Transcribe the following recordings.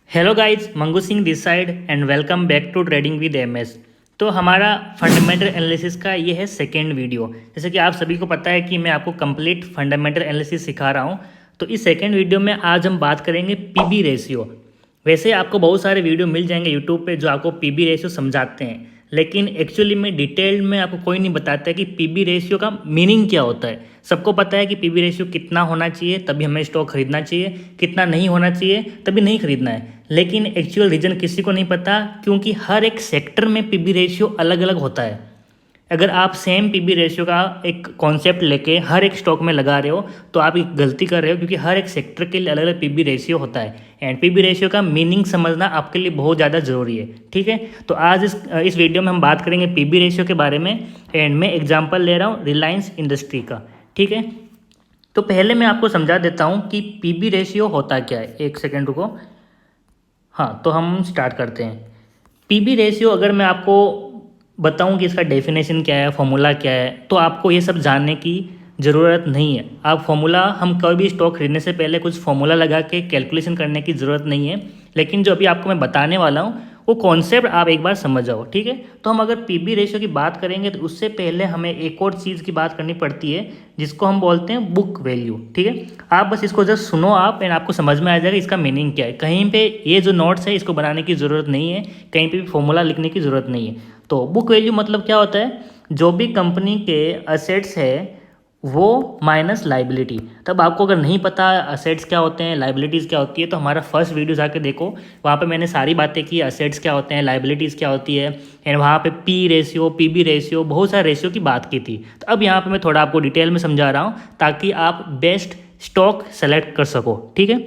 Hello guys, Mangu Singh this side and welcome back to trading with MS. तो हमारा fundamental analysis का ये है सेकेंड वीडियो। जैसे कि आप सभी को पता है कि मैं आपको कंप्लीट फंडामेंटल एनालिसिस सिखा रहा हूँ। तो इस सेकेंड वीडियो में आज हम बात करेंगे पीबी रेशियो। वैसे आपको बहुत सारे वीडियो मिल जाएंगे यूट्यूब पे जो आपको पीबी रेशियो समझाते हैं, लेकिन एक्चुअली में डिटेल में आपको कोई नहीं बताता है कि पीबी रेशियो का मीनिंग क्या होता है। सबको पता है कि पीबी रेशियो कितना होना चाहिए तभी हमें स्टॉक खरीदना चाहिए, कितना नहीं होना चाहिए तभी नहीं खरीदना है। लेकिन एक्चुअल रीज़न किसी को नहीं पता, क्योंकि हर एक सेक्टर में पीबी रेशियो अलग अलग होता है। अगर आप सेम पीबी रेशियो का एक कॉन्सेप्ट लेके हर एक स्टॉक में लगा रहे हो तो आप एक गलती कर रहे हो, क्योंकि हर एक सेक्टर के लिए अलग अलग पीबी रेशियो होता है। एंड पीबी रेशियो का मीनिंग समझना आपके लिए बहुत ज़्यादा ज़रूरी है। ठीक है, तो आज इस वीडियो में हम बात करेंगे पीबी रेशियो के बारे में। एंड मैं एग्जाम्पल ले रहा हूँ रिलायंस इंडस्ट्री का। ठीक है, तो पहले मैं आपको समझा देता हूँ कि पीबी रेशियो होता क्या है। एक सेकेंड रुको। हाँ, तो हम स्टार्ट करते हैं। पीबी रेशियो अगर मैं आपको बताऊं कि इसका डेफिनेशन क्या है, फॉर्मूला क्या है, तो आपको ये सब जानने की ज़रूरत नहीं है। आप फॉर्मूला, हम कभी भी स्टॉक खरीदने से पहले कुछ फॉर्मूला लगा के कैलकुलेशन करने की ज़रूरत नहीं है। लेकिन जो अभी आपको मैं बताने वाला हूँ वो कॉन्सेप्ट आप एक बार समझ जाओ। ठीक है, तो हम अगर पीबी रेशियो की बात करेंगे तो उससे पहले हमें एक और चीज़ की बात करनी पड़ती है जिसको हम बोलते हैं बुक वैल्यू। ठीक है, आप बस इसको जस्ट सुनो आप, एंड आपको समझ में आ जाएगा इसका मीनिंग क्या है। कहीं पे ये जो नोट्स है इसको बनाने की ज़रूरत नहीं है, कहीं पे भी फॉर्मूला लिखने की ज़रूरत नहीं है। तो बुक वैल्यू मतलब क्या होता है, जो भी कंपनी के असेट्स है वो माइनस लाइबिलिटी। तब आपको अगर नहीं पता असेट्स क्या होते हैं, लाइबिलिटीज़ क्या होती है, तो हमारा फर्स्ट वीडियो जाके देखो, वहाँ पे मैंने सारी बातें की, असेट्स क्या होते हैं, लाइबिलिटीज़ क्या होती है, एंड वहाँ पे पी रेशियो, पीबी रेशियो, बहुत सारे रेशियो की बात की थी। तो अब यहाँ पे मैं थोड़ा आपको डिटेल में समझा रहा हूँ ताकि आप बेस्ट स्टॉक सेलेक्ट कर सको। ठीक है,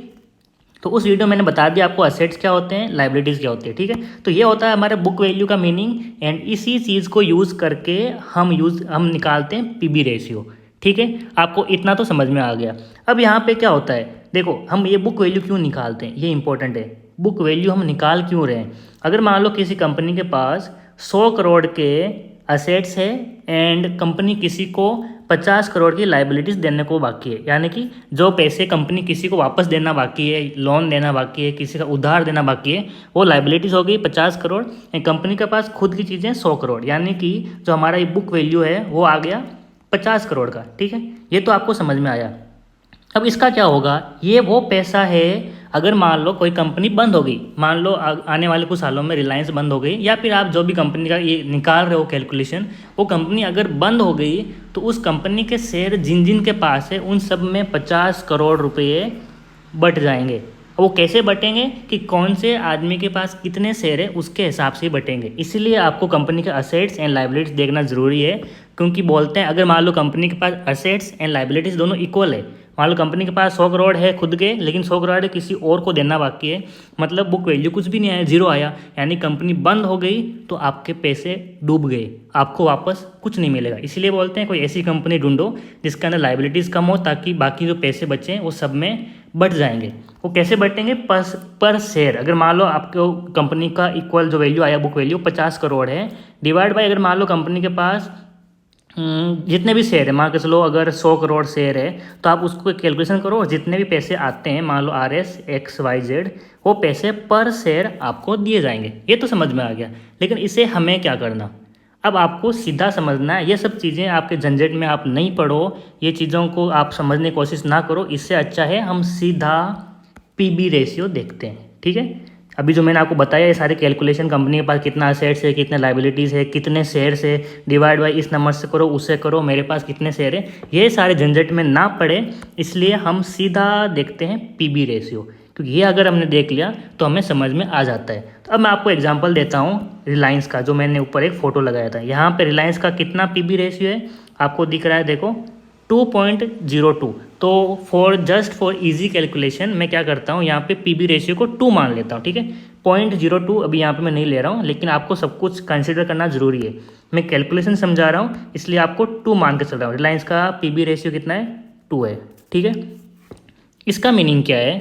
तो उस वीडियो में मैंने बता दिया आपको असेट्स क्या होते हैं, लाइबिलिटीज़ क्या होती है। ठीक है, तो ये होता है हमारे बुक वैल्यू का मीनिंग, एंड इसी चीज़ को यूज़ करके हम निकालते हैं पीबी रेशियो। ठीक है, आपको इतना तो समझ में आ गया। अब यहाँ पे क्या होता है, देखो हम ये बुक वैल्यू क्यों निकालते हैं, ये इंपॉर्टेंट है। बुक वैल्यू हम निकाल क्यों रहे हैं। अगर मान लो किसी कंपनी के पास 100 करोड़ के असेट्स है एंड कंपनी किसी को 50 करोड़ की लाइबिलिटीज़ देने को बाकी है, यानी कि जो पैसे कंपनी किसी को वापस देना बाकी है, लोन देना बाकी है, किसी का उधार देना बाकी है, वो लाइबिलिटीज़ हो गई 50 करोड़। एंड कंपनी के पास खुद की चीज़ें 100 करोड़, यानी कि जो हमारा ये बुक वैल्यू है वो आ गया 50 करोड़ का। ठीक है, ये तो आपको समझ में आया। अब इसका क्या होगा, ये वो पैसा है अगर मान लो कोई कंपनी बंद हो गई, मान लो आने वाले कुछ सालों में रिलायंस बंद हो गई, या फिर आप जो भी कंपनी का ये निकाल रहे हो कैलकुलेशन, वो कंपनी अगर बंद हो गई तो उस कंपनी के शेयर जिन जिन के पास है उन सब में 50 करोड़ रुपये बट जाएंगे। अब वो कैसे बटेंगे कि कौन से आदमी के पास कितने शेयर है उसके हिसाब से ही बटेंगे। इसीलिए आपको कंपनी के असेट्स एंड लाइबिलिटीज़ देखना ज़रूरी है, क्योंकि बोलते हैं अगर मान लो कंपनी के पास असेट्स एंड लाइबिलिटीज़ दोनों इक्वल है, मान लो कंपनी के पास 100 करोड़ है खुद के, लेकिन 100 करोड़ किसी और को देना बाकी है, मतलब बुक वैल्यू कुछ भी नहीं आया, जीरो आया, यानी कंपनी बंद हो गई तो आपके पैसे डूब गए, आपको वापस कुछ नहीं मिलेगा। इसलिए बोलते हैं कोई ऐसी कंपनी ढूंढो जिसके अंदर लाइबिलिटीज़ कम हो, ताकि बाकी जो पैसे बचे वो सब में बट जाएंगे। वो कैसे बटेंगे, पर शेयर। अगर मान लो आपको कंपनी का इक्वल जो वैल्यू आया, बुक वैल्यू 50 करोड़ है, डिवाइड बाय अगर मान लो कंपनी के पास जितने भी शेयर है, मान के चलो अगर 100 करोड़ शेयर है तो आप उसको कैलकुलेशन करो, जितने भी पैसे आते हैं, मान लो RSXYZ, वो पैसे पर शेयर आपको दिए जाएंगे। ये तो समझ में आ गया। लेकिन इसे हमें क्या करना, अब आपको सीधा समझना है। ये सब चीज़ें आपके झंझट में आप नहीं पढ़ो, ये चीज़ों को आप समझने की कोशिश ना करो। इससे अच्छा है हम सीधा पीबी रेशियो देखते हैं। ठीक है, अभी जो मैंने आपको बताया ये सारे कैलकुलेशन, कंपनी के पास कितना असेट्स है, कितने लाइबिलिटीज़ है, कितने शेयर्स है, डिवाइड बाई इस नंबर से करो, उससे करो, मेरे पास कितने शेयर है, ये सारे झंझट में ना पड़े, इसलिए हम सीधा देखते हैं पीबी रेशियो। क्योंकि ये अगर हमने देख लिया तो हमें समझ में आ जाता है। तो अब मैं आपको एग्जांपल देता हूँ रिलायंस का, जो मैंने ऊपर एक फ़ोटो लगाया था। यहाँ पे रिलायंस का कितना पीबी रेशियो है आपको दिख रहा है, देखो 2.02। तो फॉर इजी कैलकुलेशन मैं क्या करता हूँ, यहाँ पे पीबी रेशियो को 2 मान लेता हूँ। ठीक है, 0.02 अभी यहाँ पे मैं नहीं ले रहा हूँ, लेकिन आपको सब कुछ कंसिडर करना ज़रूरी है। मैं कैलकुलेशन समझा रहा हूँ इसलिए आपको 2 मान के चल रहा हूँ। रिलायंस का पीबी रेशियो कितना है, 2 है। ठीक है, इसका मीनिंग क्या है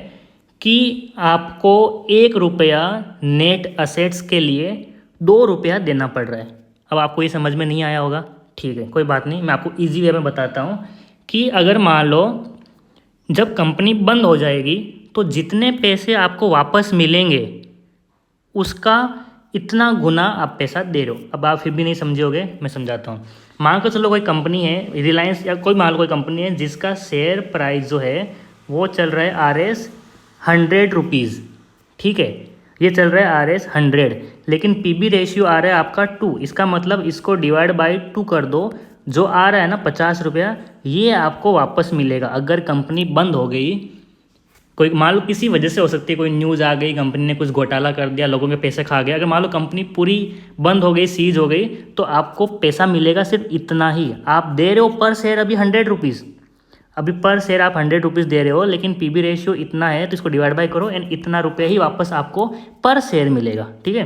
कि आपको 1 रुपया नेट असेट्स के लिए 2 रुपया देना पड़ रहा है। अब आपको ये समझ में नहीं आया होगा, ठीक है, कोई बात नहीं, मैं आपको ईजी वे में बताता हूँ कि अगर मान लो जब कंपनी बंद हो जाएगी तो जितने पैसे आपको वापस मिलेंगे उसका इतना गुना आप पैसा दे रहे हो। अब आप फिर भी नहीं समझोगे, मैं समझाता हूँ। मान के चलो कोई कंपनी है, रिलायंस या कोई मान लो कोई कंपनी है जिसका शेयर प्राइस जो है वो चल रहा है RS 100 रुपीज़, ठीक है, ये चल रहा है RS 100, लेकिन PB रेशियो आ रहा है आपका 2। इसका मतलब इसको डिवाइड बाई 2 कर दो, जो आ रहा है ना 50 रुपया, ये आपको वापस मिलेगा अगर कंपनी बंद हो गई। कोई मान लो किसी वजह से हो सकती है, कोई न्यूज़ आ गई, कंपनी ने कुछ घोटाला कर दिया, लोगों के पैसे खा गया, अगर मान लो कंपनी पूरी बंद हो गई, सीज हो गई, तो आपको पैसा मिलेगा सिर्फ इतना ही। आप दे रहे हो पर शेयर अभी 100 रुपीज़, अभी पर शेयर आप 100 रुपीज़ दे रहे हो, लेकिन PB रेशियो इतना है तो इसको डिवाइड बाई करो एंड इतना रुपये ही वापस आपको पर शेयर मिलेगा, ठीक है।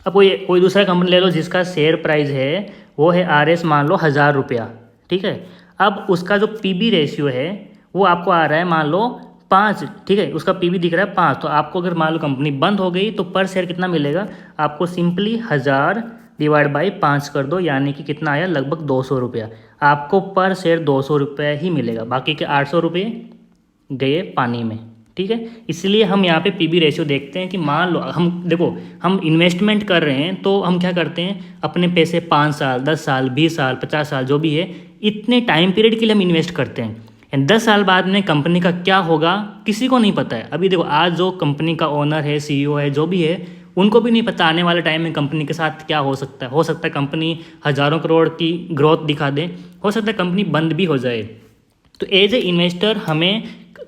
अब कोई दूसरा कंपनी ले लो जिसका शेयर प्राइस है वो है RS मान लो 1000 रुपया, ठीक है। अब उसका जो PB रेशियो है वो आपको आ रहा है मान लो 5, ठीक है, उसका PB दिख रहा है 5। तो आपको अगर मान लो कंपनी बंद हो गई तो पर शेयर कितना मिलेगा आपको, सिंपली 1000 डिवाइड बाई 5 कर दो, यानी कि कितना आया, लगभग 200 रुपया। आपको पर शेयर 200 रुपये ही मिलेगा, बाकी के 800 रुपये गए पानी में, ठीक है। इसलिए हम यहाँ पे PB रेशियो देखते हैं कि मान लो हम इन्वेस्टमेंट कर रहे हैं, तो हम क्या करते हैं, अपने पैसे 5 साल 10 साल 20 साल 50 साल जो भी है, इतने टाइम पीरियड के लिए हम इन्वेस्ट करते हैं। एंड 10 साल बाद में कंपनी का क्या होगा किसी को नहीं पता है। अभी देखो, आज जो कंपनी का ओनर है, CEO है, जो भी है, उनको भी नहीं पता आने वाले टाइम में कंपनी के साथ क्या हो सकता है। हो सकता है कंपनी हज़ारों करोड़ की ग्रोथ दिखा दे, हो सकता है कंपनी बंद भी हो जाए। तो एज ए इन्वेस्टर हमें,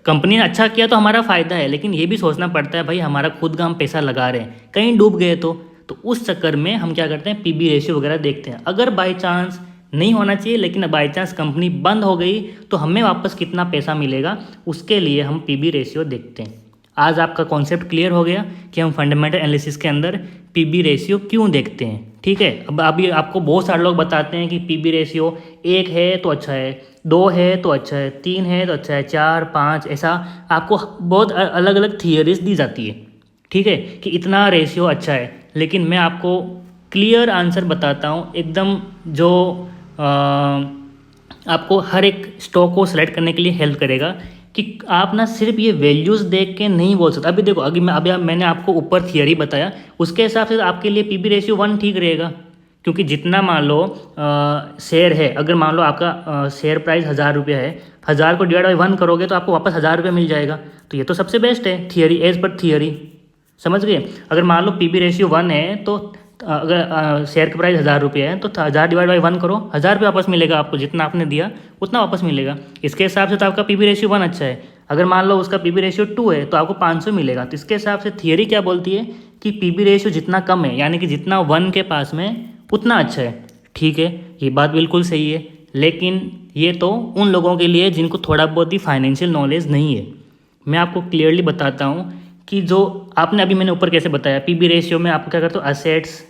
कंपनी ने अच्छा किया तो हमारा फ़ायदा है, लेकिन ये भी सोचना पड़ता है भाई, हमारा खुद का हम पैसा लगा रहे हैं, कहीं डूब गए तो उस चक्कर में हम क्या करते हैं, PB रेशियो वगैरह देखते हैं। अगर बाई चांस नहीं होना चाहिए, लेकिन बाई चांस कंपनी बंद हो गई तो हमें वापस कितना पैसा मिलेगा, उसके लिए हम PB रेशियो देखते हैं। आज आपका कॉन्सेप्ट क्लियर हो गया कि हम फंडामेंटल एनालिसिस के अंदर PB रेशियो क्यों देखते हैं, ठीक है। अब अभी आपको बहुत सारे लोग बताते हैं कि PB रेशियो 1 है तो अच्छा है, 2 है तो अच्छा है, 3 है तो अच्छा है, 4 5, ऐसा आपको बहुत अलग अलग थियरीज दी जाती है, ठीक है, कि इतना रेशियो अच्छा है। लेकिन मैं आपको क्लियर आंसर बताता हूँ एकदम, जो आपको हर एक स्टॉक को सेलेक्ट करने के लिए हेल्प करेगा, कि आप ना सिर्फ ये वैल्यूज़ देख के नहीं बोल सकते। अभी देखो, मैंने आपको ऊपर थियरी बताया, उसके हिसाब से आपके लिए PB रेशियो 1 ठीक रहेगा, क्योंकि जितना मान लो शेयर है, अगर मान लो आपका शेयर प्राइस 1000 रुपया है, 1000 को डिवाइड बाई 1 करोगे तो आपको वापस 1000 रुपये मिल जाएगा। तो ये तो सबसे बेस्ट है थियरी, एज पर थियरी, समझ गए। अगर मान लो PB रेशियो 1 है, तो अगर शेयर का प्राइस 1000 रुपये है, तो 1000 डिवाइड बाई 1 करो, 1000 रुपये वापस मिलेगा आपको, जितना आपने दिया उतना वापस मिलेगा। इसके हिसाब से तो आपका PB रेशियो 1 अच्छा है। अगर मान लो उसका PB रेशियो 2 है तो आपको 500 मिलेगा। तो इसके हिसाब से थियरी क्या बोलती है कि PB रेशियो जितना कम है, यानी कि जितना 1 के पास में, उतना अच्छा है, ठीक है। ये बात बिल्कुल सही है, लेकिन ये तो उन लोगों के लिए जिनको थोड़ा बहुत ही फाइनेंशियल नॉलेज नहीं है। मैं आपको क्लियरली बताता हूँ कि जो आपने अभी मैंने ऊपर कैसे बताया, PB रेशियो में आपको क्या करते हो, असेट्स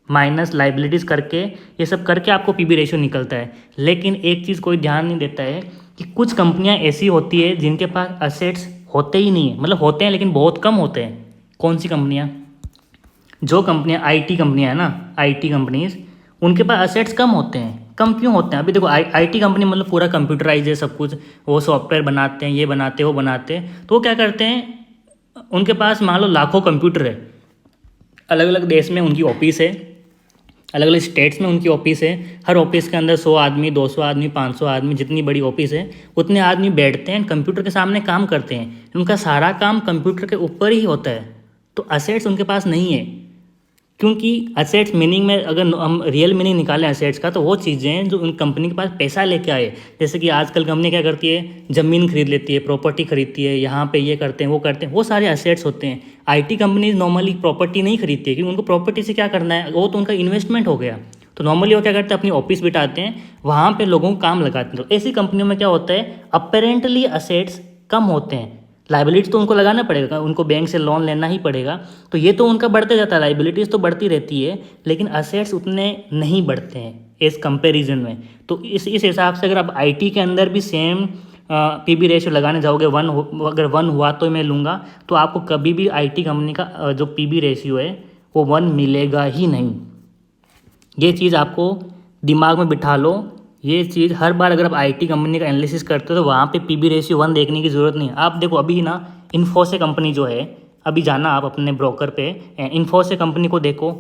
माइनस लाइबिलिटीज़ करके, ये सब करके आपको PB रेशियो निकलता है। लेकिन एक चीज़ कोई ध्यान नहीं देता है कि कुछ कंपनियां ऐसी होती है जिनके पास असेट्स होते ही नहीं है, मतलब होते हैं लेकिन बहुत कम होते हैं। कौन सी कंपनियां? जो कंपनियां IT कंपनियां हैं ना, IT कंपनीज, उनके पास असेट्स कम होते हैं। कम क्यों होते हैं? अभी देखो, IT कंपनी मतलब पूरा कंप्यूटराइज है सब कुछ, वो सॉफ्टवेयर बनाते हैं, ये बनाते हैं, वो बनाते हैं, तो वो क्या करते हैं, उनके पास मान लो लाखों कंप्यूटर है, अलग अलग देश में उनकी ऑफिस है, अलग अलग स्टेट्स में उनकी ऑफिस है, हर ऑफिस के अंदर 100 आदमी 200 आदमी 500 आदमी, जितनी बड़ी ऑफिस है उतने आदमी बैठते हैं, कंप्यूटर के सामने काम करते हैं, उनका सारा काम कंप्यूटर के ऊपर ही होता है। तो असेट्स उनके पास नहीं है, क्योंकि असेट्स मीनिंग में अगर हम रियल मीनिंग निकालें असेट्स का, तो वो चीज़ें हैं जो उन कंपनी के पास पैसा लेके आए। जैसे कि आजकल कंपनी क्या करती है, ज़मीन खरीद लेती है, प्रॉपर्टी खरीदती है, यहाँ पे ये करते हैं वो करते हैं, वो सारे असेट्स होते हैं। IT कंपनी नॉर्मली प्रॉपर्टी नहीं खरीदती है, क्योंकि उनको प्रॉपर्टी से क्या करना है, वो तो उनका इन्वेस्टमेंट हो गया। तो नॉर्मली वो क्या करते हैं, अपनी ऑफिस बिठाते हैं, वहाँ पर लोगों को काम लगाते हैं। तो ऐसी कंपनियों में क्या होता है, अपेरेंटली असेट्स कम होते हैं, लाइबिलिटीज़ तो उनको लगाना पड़ेगा, उनको बैंक से लोन लेना ही पड़ेगा, तो ये तो उनका बढ़ते जाता है, लाइबिलिटीज़ तो बढ़ती रहती है, लेकिन असेट्स उतने नहीं बढ़ते हैं एज कंपेरिजन में। तो इस हिसाब से अगर आप IT के अंदर भी सेम PB रेशियो लगाने जाओगे, अगर 1 हुआ तो मैं लूँगा, तो आपको कभी भी IT कंपनी का जो PB रेशियो है वो 1 मिलेगा ही नहीं। ये चीज़ आपको दिमाग में बिठा लो। ये चीज़ हर बार अगर आप IT कंपनी का एनालिसिस करते हो तो वहाँ पे PB रेशियो 1 देखने की ज़रूरत नहीं है। आप देखो, अभी ना इन्फोसिस कंपनी जो है, अभी जाना आप अपने ब्रोकर पे, इन्फोसिस कंपनी को देखो,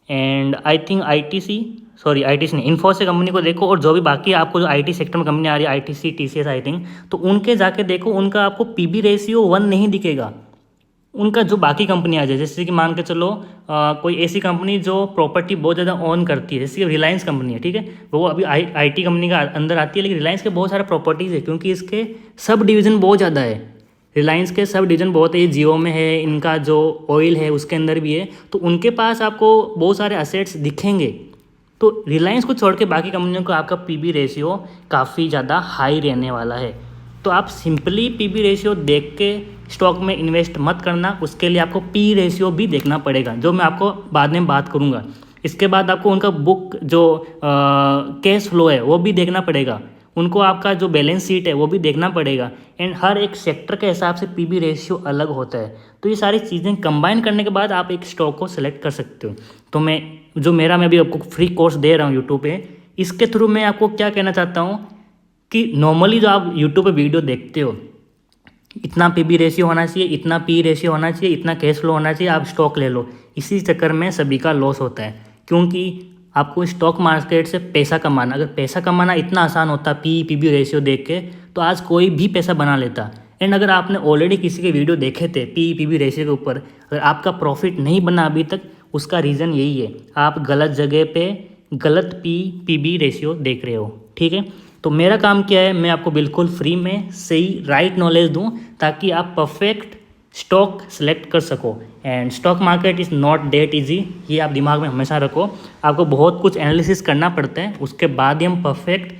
एंड आई थिंक आईटीसी नहीं, इन्फोसिस कंपनी को देखो, और जो भी बाकी आपको जो आईटी सेक्टर में कंपनी आ रही है, आईटीसी, टीसीएस आई थिंक, तो उनके जाके देखो, उनका आपको पीबी रेशियो 1 नहीं दिखेगा। उनका जो बाकी कंपनी आ जाए, जैसे कि मान के चलो कोई ऐसी कंपनी जो प्रॉपर्टी बहुत ज़्यादा ऑन करती है, जैसे कि रिलायंस कंपनी है, ठीक है, वो अभी आईटी कंपनी का अंदर आती है, लेकिन रिलायंस के बहुत सारे प्रॉपर्टीज़ है, क्योंकि इसके सब डिवीज़न बहुत ज़्यादा है। रिलायंस के सब डिवीज़न बहुत है, ये जियो में है, इनका जो ऑयल है उसके अंदर भी है, तो उनके पास आपको बहुत सारे असेट्स दिखेंगे। तो रिलायंस को छोड़ के बाकी कंपनियों को आपका पीबी रेशियो काफ़ी ज़्यादा हाई रहने वाला है। तो आप सिंपली पीबी रेशियो देख के स्टॉक में इन्वेस्ट मत करना, उसके लिए आपको पी रेशियो भी देखना पड़ेगा, जो मैं आपको बाद में बात करूँगा। इसके बाद आपको उनका बुक जो कैश फ्लो है वो भी देखना पड़ेगा, उनको आपका जो बैलेंस शीट है वो भी देखना पड़ेगा, एंड हर एक सेक्टर के हिसाब से पीबी रेशियो अलग होता है। तो ये सारी चीज़ें कंबाइन करने के बाद आप एक स्टॉक को सिलेक्ट कर सकते हो। तो मैं अभी आपको फ्री कोर्स दे रहा हूँ यूट्यूब पे, इसके थ्रू मैं आपको क्या कहना चाहता हूँ कि नॉर्मली जो आप यूट्यूब पे वीडियो देखते हो, इतना पीबी रेशियो होना चाहिए, इतना पी रेशियो होना चाहिए, इतना कैश फ्लो होना चाहिए, आप स्टॉक ले लो, इसी चक्कर में सभी का लॉस होता है। क्योंकि आपको स्टॉक मार्केट से पैसा कमाना, अगर पैसा कमाना इतना आसान होता पीबी रेशियो देख के, तो आज कोई भी पैसा बना लेता। एंड अगर आपने ऑलरेडी किसी के वीडियो देखे थे पीबी रेशियो के ऊपर, अगर आपका प्रॉफिट नहीं बना अभी तक, उसका रीज़न यही है, आप गलत जगह पे गलत पीबी रेशियो देख रहे हो, ठीक है। तो मेरा काम क्या है, मैं आपको बिल्कुल फ्री में सही राइट नॉलेज दूं, ताकि आप परफेक्ट स्टॉक सेलेक्ट कर सको। And stock market is not that easy, ये आप दिमाग में हमेशा रखो। आपको बहुत कुछ एनालिसिस करना पड़ता है, उसके बाद ही हम परफेक्ट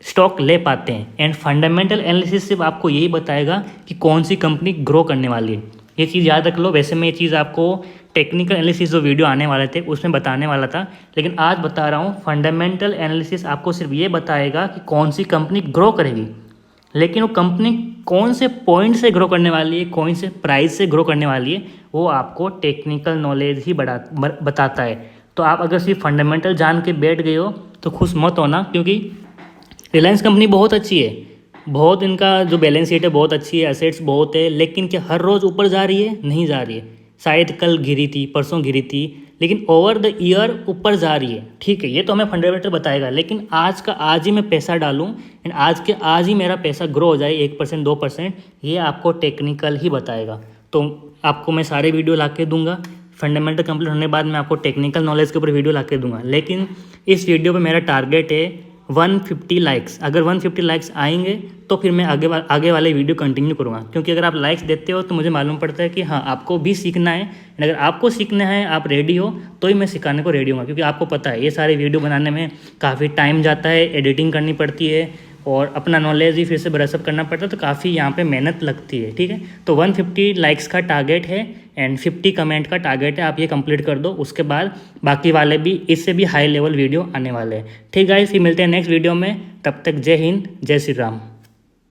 स्टॉक ले पाते हैं। एंड फंडामेंटल एनालिसिस सिर्फ आपको यही बताएगा कि कौन सी कंपनी ग्रो करने वाली है, ये चीज़ याद रख लो। वैसे मैं ये चीज़ आपको टेक्निकल एनालिसिस जो वीडियो आने वाले थे उसमें बताने वाला था, लेकिन आज बता रहा हूँ फंडामेंटल एनालिसिस आपको सिर्फ ये बताएगा कि कौन सी कंपनी ग्रो करेगी, लेकिन वो कंपनी कौन से पॉइंट से ग्रो करने वाली है, कौन से प्राइस से ग्रो करने वाली है, वो आपको टेक्निकल नॉलेज ही बताता है। तो आप अगर सिर्फ फंडामेंटल जान के बैठ गए हो तो खुश मत होना, क्योंकि रिलायंस कंपनी बहुत अच्छी है, बहुत इनका जो बैलेंस शीट है बहुत अच्छी है, एसेट्स बहुत है, लेकिन क्या हर रोज़ ऊपर जा रही है? नहीं जा रही है। शायद कल गिरी थी, परसों गिरी थी, लेकिन ओवर द ईयर ऊपर जा रही है, ठीक है, ये तो हमें फंडामेंटल बताएगा। लेकिन आज का आज ही मैं पैसा डालूं एंड आज के आज ही मेरा पैसा ग्रो हो जाए 1% 2%, ये आपको टेक्निकल ही बताएगा। तो आपको मैं सारे वीडियो ला के दूंगा, फंडामेंटल कंप्लीट होने के बाद मैं आपको टेक्निकल नॉलेज के ऊपर वीडियो ला के दूंगा। लेकिन इस वीडियो पर मेरा टारगेट है 150 लाइक्स। अगर 150 लाइक्स आएंगे तो फिर मैं आगे वाले वीडियो कंटिन्यू करूँगा, क्योंकि अगर आप लाइक्स देते हो तो मुझे मालूम पड़ता है कि हाँ आपको भी सीखना है। अगर आपको सीखना है, आप रेडी हो, तो ही मैं सिखाने को रेडी हूँ, क्योंकि आपको पता है ये सारे वीडियो बनाने में काफ़ी टाइम जाता है, एडिटिंग करनी पड़ती है और अपना नॉलेज ही फिर से ब्रशअप करना पड़ता है, तो काफ़ी यहाँ पे मेहनत लगती है, ठीक है। तो 150 लाइक्स का टारगेट है एंड 50 कमेंट का टारगेट है, आप ये कंप्लीट कर दो, उसके बाद बाकी वाले भी इससे भी हाई लेवल वीडियो आने वाले हैं। ठीक गाइस, फिर मिलते हैं नेक्स्ट वीडियो में, तब तक जय हिंद, जय श्री राम।